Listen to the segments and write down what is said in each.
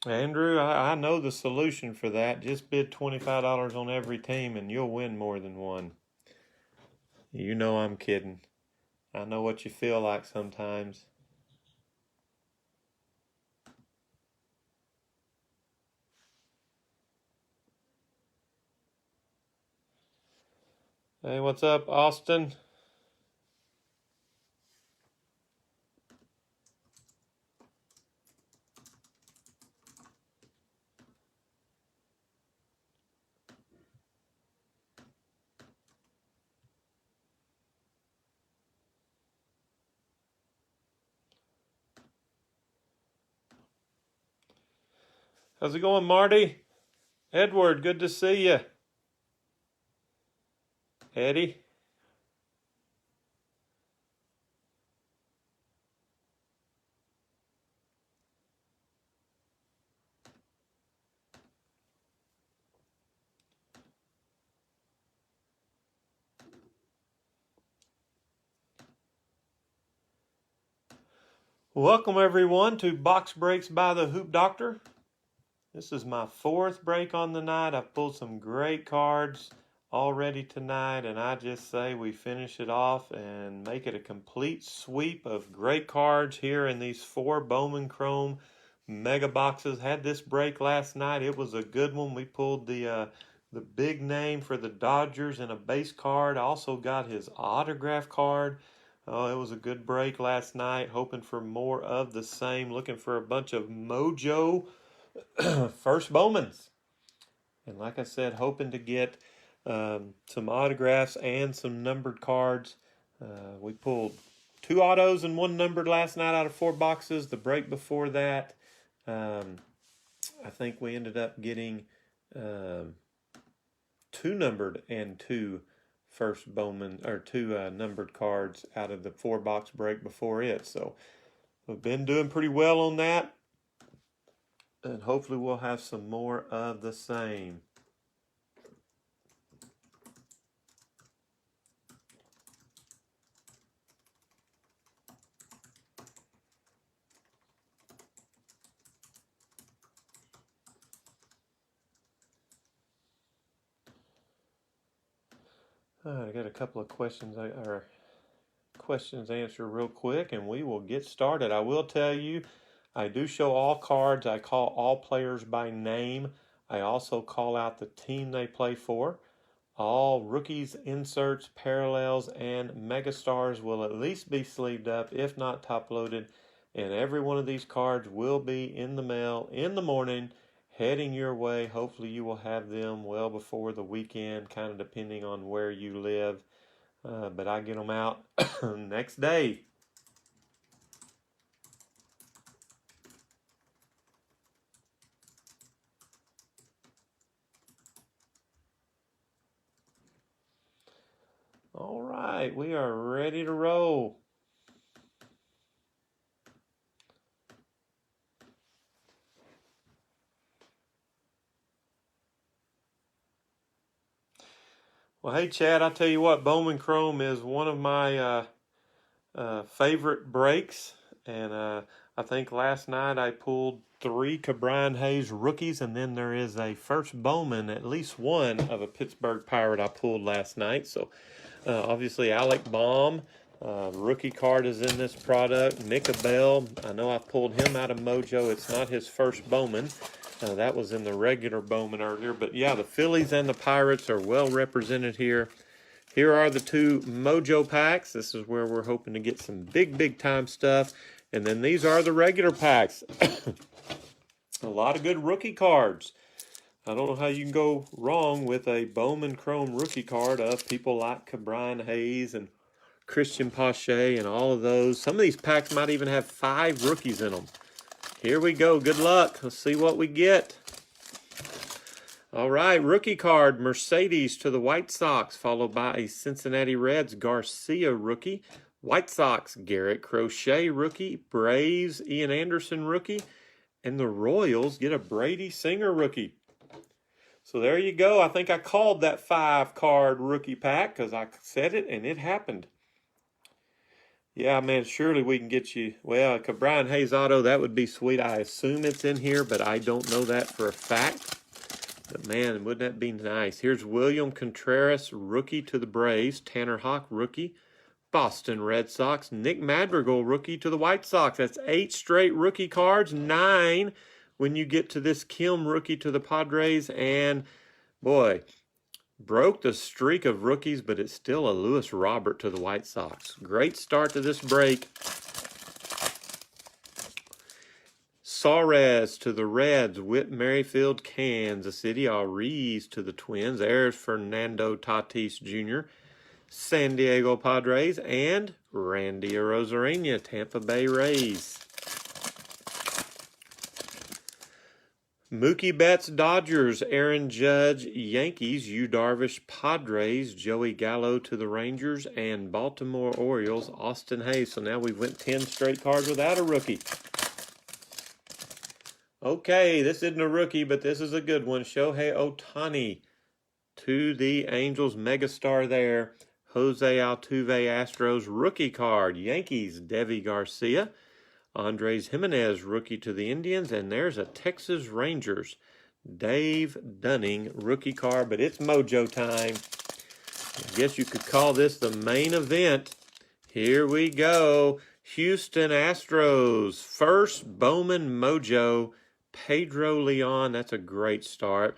Andrew, I know the solution for that. Just bid $25 on every team and you'll win more than one. You know I'm kidding. I know what you feel like sometimes. Hey, what's up, Austin? How's it going, Marty? Edward, good to see you. Eddie? Welcome, everyone, to Box Breaks by the Hoop Doctor. This is my fourth break on the night. I've pulled some great cards already tonight, and I just say we finish it off and make it a complete sweep of great cards here in these 4 Bowman Chrome mega boxes. Had this break last night. It was a good one. We pulled the big name for the Dodgers and a base card. I also got his autograph card. Oh, it was a good break last night. Hoping for more of the same. Looking for a bunch of mojo first Bowmans. And like I said, hoping to get some autographs and some numbered cards. We pulled 2 autos and 1 numbered last night out of 4 boxes. The break before that, I think we ended up getting 2 numbered and 2 first Bowman, or 2 numbered cards out of the 4 box break before it. So we've been doing pretty well on that. And hopefully we'll have some more of the same. I got a couple of questions answered real quick, and we will get started. I will tell you, I do show all cards. I call all players by name. I also call out the team they play for. All rookies, inserts, parallels, and megastars will at least be sleeved up, if not top loaded. And every one of these cards will be in the mail in the morning, heading your way. Hopefully you will have them well before the weekend, kind of depending on where you live. But I get them out next day. All right, we are ready to roll. Well, hey, Chad, I'll tell you what, Bowman Chrome is one of my favorite breaks. And I think last night I pulled 3 Cabrian Hayes rookies, and then there is a first Bowman, at least one, of a Pittsburgh Pirate I pulled last night. So obviously Alec Baum, rookie card is in this product. Nick Bell, I know I pulled him out of Mojo. It's not his first Bowman. That was in the regular Bowman earlier. But yeah, the Phillies and the Pirates are well represented here. Here are the 2 Mojo packs. This is where we're hoping to get some big time stuff. And then these are the regular packs. A lot of good rookie cards. I don't know how you can go wrong with a Bowman Chrome rookie card of people like Cabrian Hayes and Christian Pache and all of those. Some of these packs might even have 5 rookies in them. Here we go. Good luck. Let's see what we get. All right, rookie card, Mercedes to the White Sox, followed by a Cincinnati Reds Garcia rookie. White Sox, Garrett Crochet rookie. Braves, Ian Anderson rookie. And the Royals get a Brady Singer rookie. So there you go. I think I called that 5-card rookie pack because I said it and it happened. Yeah, man, surely we can get you. Well, a Brian Hayes auto, that would be sweet. I assume it's in here, but I don't know that for a fact. But man, wouldn't that be nice? Here's William Contreras, rookie to the Braves. Tanner Houck, rookie. Boston Red Sox. Nick Madrigal, rookie to the White Sox. That's 8 straight rookie cards. 9 when you get to this Kim, rookie to the Padres. And boy, broke the streak of rookies, but it's still a Lewis Robert to the White Sox. Great start to this break. Suarez to the Reds. Whit Merrifield, Kansas City. Ariz to the Twins. There's Fernando Tatis Jr., San Diego Padres. And Randy Arozarena, Tampa Bay Rays. Mookie Betts, Dodgers. Aaron Judge, Yankees. Yu Darvish, Padres. Joey Gallo to the Rangers. And Baltimore Orioles, Austin Hayes. So now we've went 10 straight cards without a rookie. Okay, this isn't a rookie, but this is a good one. Shohei Ohtani to the Angels, megastar there. Jose Altuve, Astros, rookie card. Yankees, Devi Garcia. Andres Jimenez, rookie to the Indians. And there's a Texas Rangers, Dave Dunning, rookie card. But it's mojo time. I guess you could call this the main event. Here we go. Houston Astros, first Bowman mojo. Pedro Leon, that's a great start.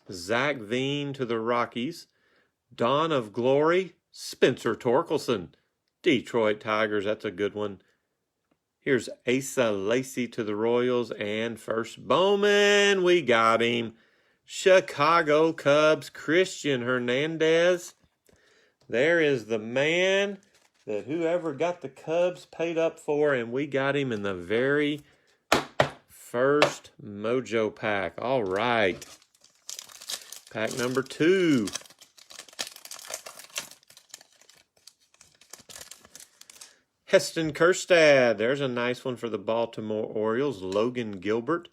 Zach Veen to the Rockies. Dawn of Glory, Spencer Torkelson. Detroit Tigers, that's a good one. Here's Asa Lacy to the Royals. And first Bowman, we got him. Chicago Cubs, Christian Hernandez. There is the man that whoever got the Cubs paid up for, and we got him in the very first mojo pack. All right. Pack number 2. Heston Kjerstad. There's a nice one for the Baltimore Orioles. Logan Gilbert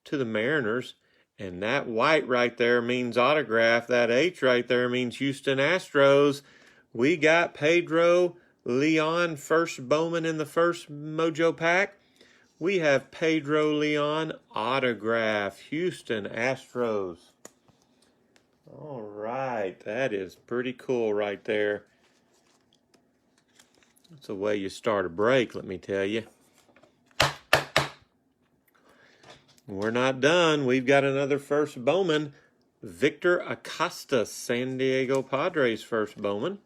to the Mariners. And that white right there means autograph. That H right there means Houston Astros. We got Pedro Leon, first Bowman in the first mojo pack. We have Pedro Leon, autograph, Houston Astros. All right, that is pretty cool right there. That's the way you start a break, let me tell you. We're not done. We've got another first Bowman. Victor Acosta, San Diego Padres first Bowman.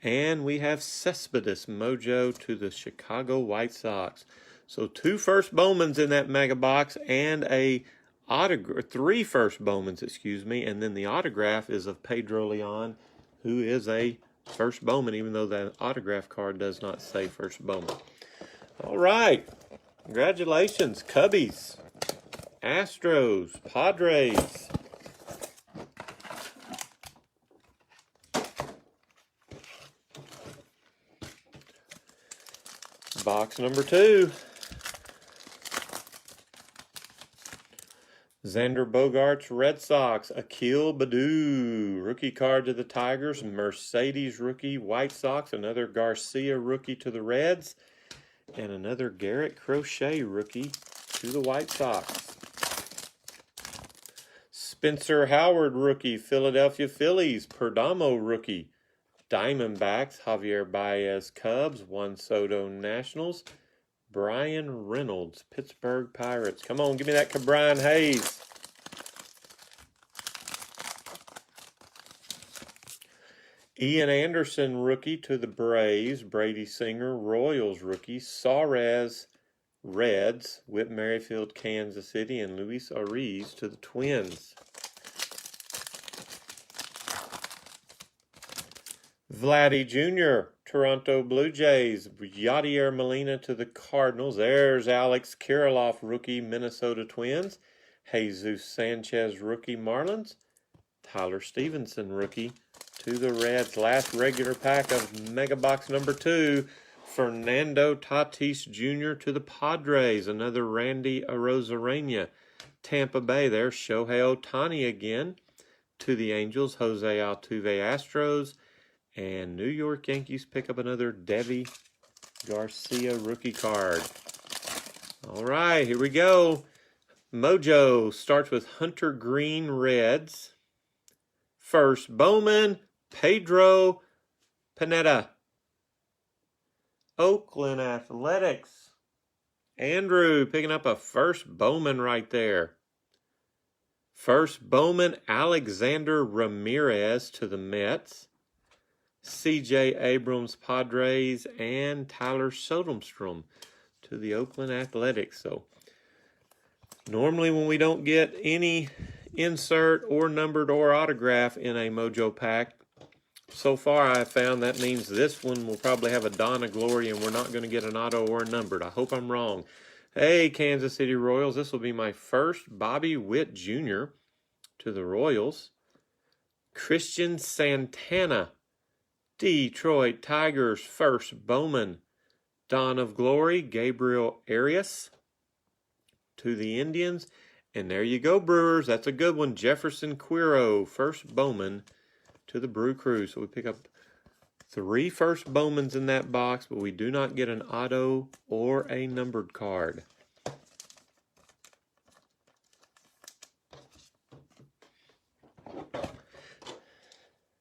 And we have Cespedes mojo to the Chicago White Sox. So 2 first Bowmans in that mega box and a autograph, 3 first Bowmans, excuse me, and then the autograph is of Pedro Leon, who is a first Bowman, even though that autograph card does not say first Bowman. All right. Congratulations, Cubbies, Astros, Padres. Box number 2. Xander Bogaerts, Red Sox. Akil Baddoo, rookie card to the Tigers. Mercedes rookie, White Sox. Another Garcia rookie to the Reds. And another Garrett Crochet rookie to the White Sox. Spencer Howard rookie, Philadelphia Phillies. Perdomo rookie, Diamondbacks. Javier Baez, Cubs. Juan Soto, Nationals. Brian Reynolds, Pittsburgh Pirates. Come on, give me that Brian Hayes. Ian Anderson, rookie to the Braves. Brady Singer, Royals rookie. Suarez, Reds. Whit Merrifield, Kansas City. And Luis Ariz to the Twins. Vladdy Jr., Toronto Blue Jays. Yadier Molina to the Cardinals. There's Alex Kirilloff, rookie, Minnesota Twins. Jesus Sanchez, rookie, Marlins. Tyler Stevenson, rookie, to the Reds. Last regular pack of Mega Box number 2. Fernando Tatis Jr. to the Padres. Another Randy Arozarena. Tampa Bay. There's Shohei Ohtani again. To the Angels, Jose Altuve, Astros. And New York Yankees pick up another Debbie Garcia rookie card. All right, here we go. Mojo starts with Hunter Green Reds. First, Bowman, Pedro Pineda. Oakland Athletics. Andrew picking up a first Bowman right there. First Bowman, Alexander Ramirez to the Mets. C.J. Abrams, Padres, and Tyler Soderstrom to the Oakland Athletics. So normally when we don't get any insert or numbered or autograph in a Mojo pack, so far I've found that means this one will probably have a Dawn of Glory and we're not going to get an auto or a numbered. I hope I'm wrong. Hey, Kansas City Royals, this will be my first Bobby Witt Jr. to the Royals. Christian Santana, Detroit Tigers, first Bowman. Dawn of Glory, Gabriel Arias to the Indians. And there you go, Brewers. That's a good one. Jefferson Quiro, first Bowman to the Brew Crew. So we pick up 3 first Bowmans in that box, but we do not get an auto or a numbered card.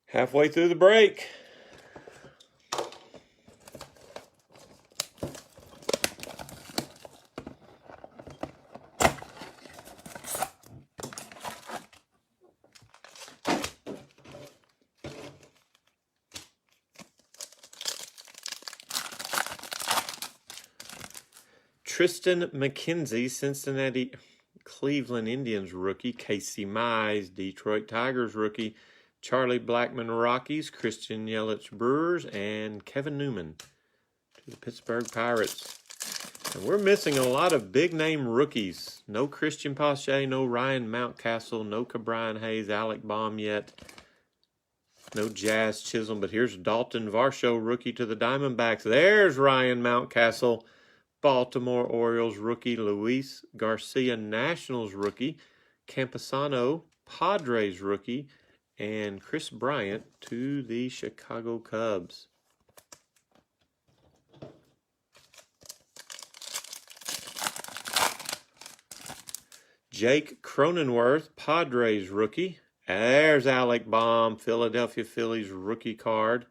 Halfway through the break. Tristan McKenzie, Cincinnati Cleveland Indians rookie. Casey Mize, Detroit Tigers rookie. Charlie Blackmon Rockies, Christian Yelich Brewers, and Kevin Newman to the Pittsburgh Pirates. And we're missing a lot of big-name rookies. No Christian Pache, no Ryan Mountcastle, no Cabrian Hayes, Alec Baum yet. No Jazz Chisholm, but here's Dalton Varsho, rookie to the Diamondbacks. There's Ryan Mountcastle, Baltimore Orioles rookie. Luis Garcia, Nationals rookie. Campusano, Padres rookie. And Chris Bryant to the Chicago Cubs. Jake Cronenworth, Padres rookie. There's Alec Baum, Philadelphia Phillies rookie card.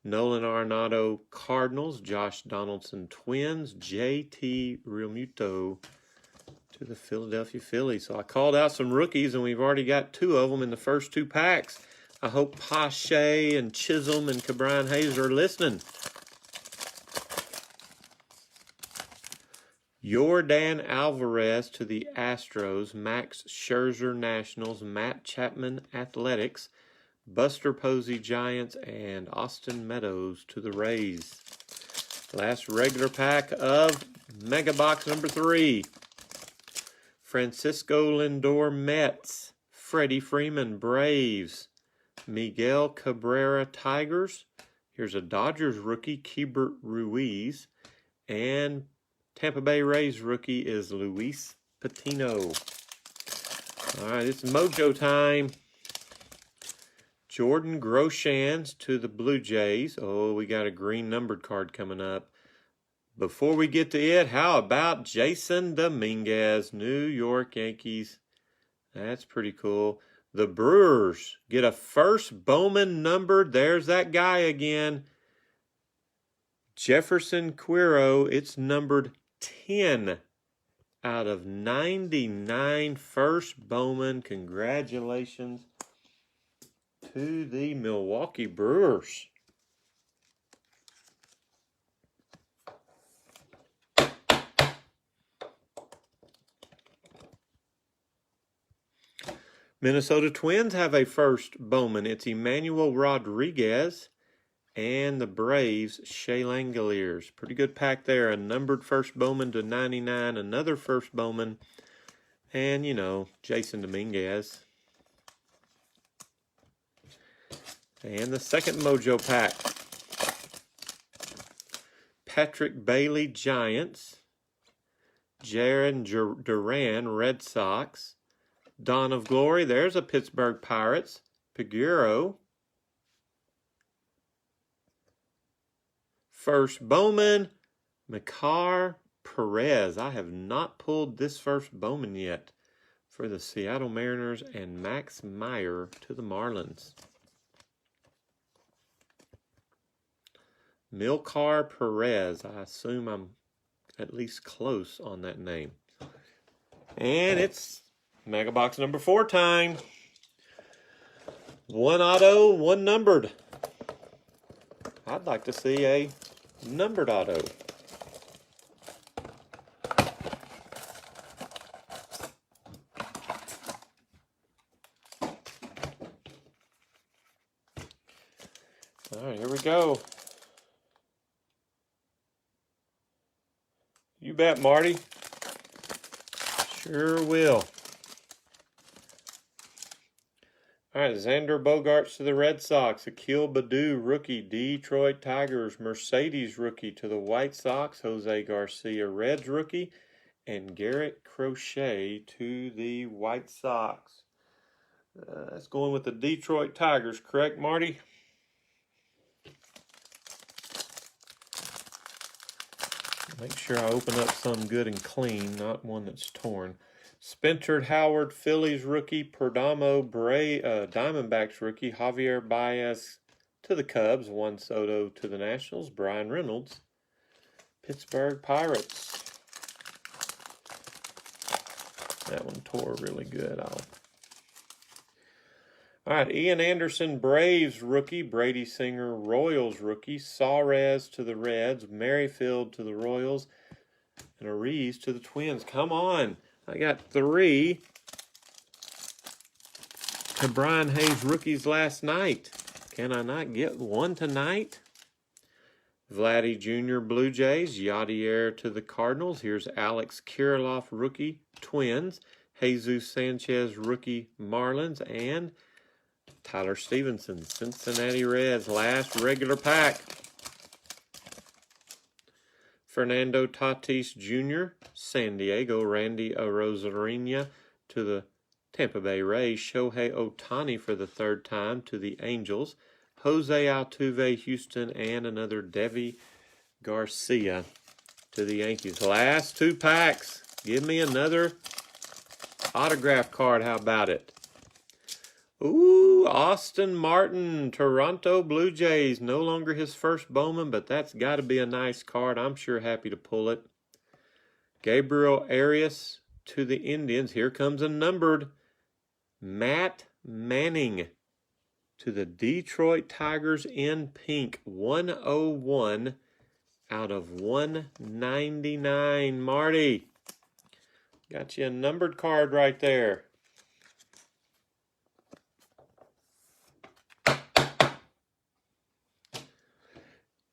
Nolan Arenado, Cardinals. Josh Donaldson, Twins. J.T. Realmuto to the Philadelphia Phillies. So I called out some rookies, and we've already got 2 of them in the first 2 packs. I hope Pache and Chisholm and Cabrian Hayes are listening. Yordan Alvarez to the Astros. Max Scherzer, Nationals. Matt Chapman, Athletics. Buster Posey, Giants, and Austin Meadows to the Rays. Last regular pack of Mega Box number 3. Francisco Lindor, Mets. Freddie Freeman, Braves. Miguel Cabrera, Tigers. Here's a Dodgers rookie, Keibert Ruiz. And Tampa Bay Rays rookie is Luis Patino. All right, it's Mojo time. Jordan Groshans to the Blue Jays. Oh, we got a green numbered card coming up. Before we get to it, how about Jason Dominguez, New York Yankees? That's pretty cool. The Brewers get a first Bowman numbered. There's that guy again. Jefferson Quiro. It's numbered 10 out of 99. First Bowman. Congratulations to the Milwaukee Brewers. Minnesota Twins have a first Bowman. It's Emmanuel Rodriguez. And the Braves, Shea Langoliers. Pretty good pack there. A numbered first Bowman to 99. Another first Bowman. And, you know, Jason Dominguez. And the second Mojo pack. Patrick Bailey, Giants. Jaron Duran, Red Sox. Dawn of Glory, there's a Pittsburgh Pirates. Piguero. first Bowman, Makar Perez. I have not pulled this first Bowman yet for the Seattle Mariners, and Max Meyer to the Marlins. Milkar Perez. I assume I'm at least close on that name. And it's Mega Box number 4 time. 1 auto, 1 numbered. I'd like to see a numbered auto. All right, here we go. You bet, Marty. Sure will. All right, Xander Bogaerts to the Red Sox. Akil Baddoo, rookie. Detroit Tigers. Mercedes, rookie to the White Sox. Jose Garcia, Reds, rookie. And Garrett Crochet to the White Sox. That's going with the Detroit Tigers, correct, Marty? Make sure I open up some good and clean, not one that's torn. Spencer Howard, Phillies rookie. Perdomo, Diamondbacks rookie. Javier Baez to the Cubs. Juan Soto to the Nationals. Brian Reynolds, Pittsburgh Pirates. That one tore really good. All right, Ian Anderson, Braves rookie. Brady Singer, Royals rookie. Suarez to the Reds. Merrifield to the Royals. And Ariz to the Twins. Come on. I got 3 to Brian Hayes rookies last night. Can I not get 1 tonight? Vladdy Jr. Blue Jays. Yadier to the Cardinals. Here's Alex Kirilloff rookie Twins. Jesus Sanchez rookie Marlins. And Tyler Stevenson, Cincinnati Reds. Last regular pack. Fernando Tatis Jr., San Diego. Randy Arozarena to the Tampa Bay Rays. Shohei Ohtani for the 3rd time to the Angels. Jose Altuve, Houston, and another Devi Garcia to the Yankees. Last 2 packs. Give me another autograph card. How about it? Ooh, Austin Martin, Toronto Blue Jays. No longer his first Bowman, but that's got to be a nice card. I'm sure happy to pull it. Gabriel Arias to the Indians. Here comes a numbered Matt Manning to the Detroit Tigers in pink. 101 out of 199. Marty, got you a numbered card right there.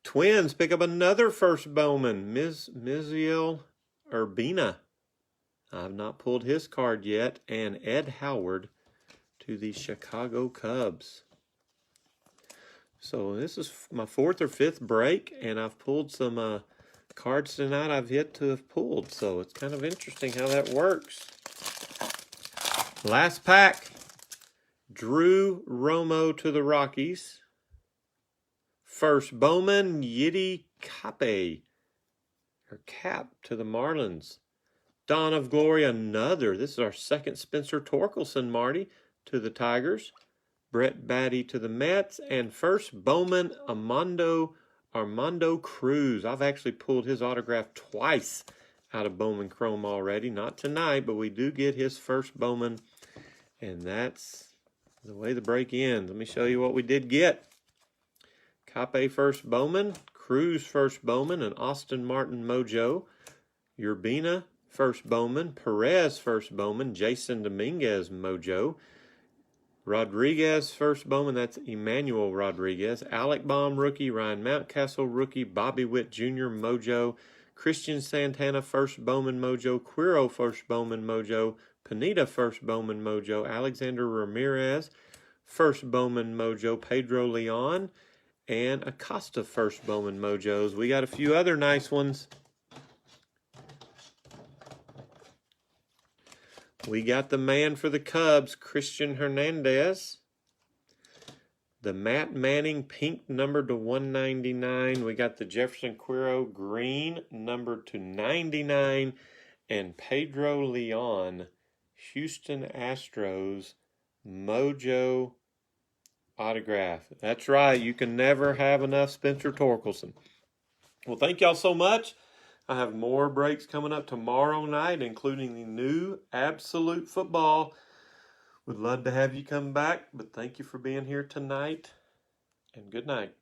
Twins pick up another first Bowman, Miziel Urbina. I've not pulled his card yet. And Ed Howard to the Chicago Cubs. So this is my 4th or 5th break, and I've pulled some cards tonight I've yet to have pulled. So it's kind of interesting how that works. Last pack. Drew Romo to the Rockies. First Bowman, Yiddy Cape, or Cap to the Marlins. Dawn of Glory, another. This is our 2nd Spencer Torkelson, Marty, to the Tigers. Brett Batty to the Mets. And first Bowman, Armando Cruz. I've actually pulled his autograph twice out of Bowman Chrome already. Not tonight, but we do get his first Bowman. And that's the way the break ends. Let me show you what we did get. Cape first Bowman, Cruz first Bowman, and Austin Martin Mojo. Urbina first Bowman, Perez first Bowman, Jason Dominguez Mojo. Rodriguez first Bowman, that's Emmanuel Rodriguez. Alec Baum rookie, Ryan Mountcastle rookie, Bobby Witt Jr. Mojo. Christian Santana first Bowman Mojo. Quiro first Bowman Mojo. Pineda first Bowman Mojo. Alexander Ramirez first Bowman Mojo. Pedro Leon. And Acosta first Bowman Mojos. We got a few other nice ones. We got the man for the Cubs, Christian Hernandez. the Matt Manning pink number to 199. We got the Jefferson Quiro green number to 99. And Pedro Leon, Houston Astros Mojo autograph. That's right. You can never have enough Spencer Torkelson. Well, thank y'all so much. I have more breaks coming up tomorrow night, including the new Absolute Football. Would love to have you come back, but thank you for being here tonight, and good night.